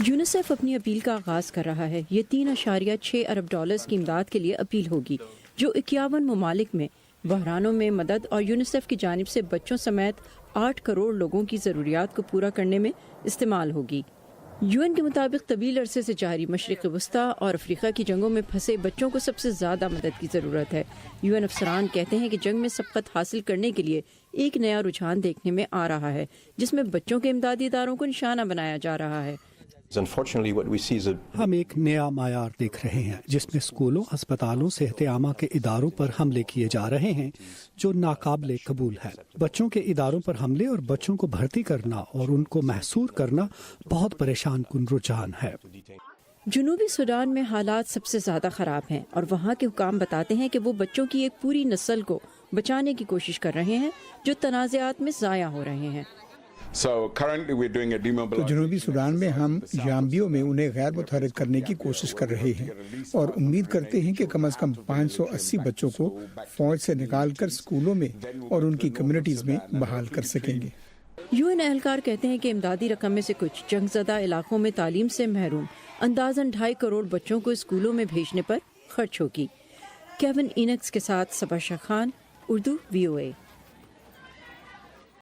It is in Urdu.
یونیسیف اپنی اپیل کا آغاز کر رہا ہے۔ یہ 3.6 ارب ڈالرز کی امداد کے لیے اپیل ہوگی جو 51 ممالک میں بحرانوں میں مدد اور یونیسیف کی جانب سے بچوں سمیت 8 کروڑ لوگوں کی ضروریات کو پورا کرنے میں استعمال ہوگی۔ UN کے مطابق طویل عرصے سے جاری مشرق وسطیٰ اور افریقہ کی جنگوں میں پھنسے بچوں کو سب سے زیادہ مدد کی ضرورت ہے۔ UN افسران کہتے ہیں کہ جنگ میں سبقت حاصل کرنے کے لیے ایک نیا رجحان دیکھنے میں آ رہا ہے جس میں بچوں کے امدادی اداروں کو نشانہ بنایا جا رہا ہے۔ ہم ایک نیا معیار دیکھ رہے ہیں جس میں اسکولوں، ہسپتالوں، صحت عامہ کے اداروں پر حملے کیے جا رہے ہیں جو ناقابل قبول ہے۔ بچوں کے اداروں پر حملے اور بچوں کو بھرتی کرنا اور ان کو محصور کرنا بہت پریشان کن رجحان ہے۔ جنوبی سوڈان میں حالات سب سے زیادہ خراب ہیں اور وہاں کے حکام بتاتے ہیں کہ وہ بچوں کی ایک پوری نسل کو بچانے کی کوشش کر رہے ہیں جو تنازعات میں ضائع ہو رہے ہیں۔ تو جنوبی سوڈان میں ہم یامبیوں میں انہیں غیر متحرک کرنے کی کوشش کر رہے ہیں اور امید کرتے ہیں کہ کم از کم 580 بچوں کو فوج سے نکال کر اسکولوں میں اور ان کی کمیونٹیز میں بحال کر سکیں گے۔ UN اہلکار کہتے ہیں کہ امدادی رقم میں سے کچھ جنگ زدہ علاقوں میں تعلیم سے محروم اندازاً 2.5 کروڑ بچوں کو اسکولوں میں بھیجنے پر خرچ ہوگی۔ کیون اینکس کے ساتھ صبا شاہ خان، اردو VOA۔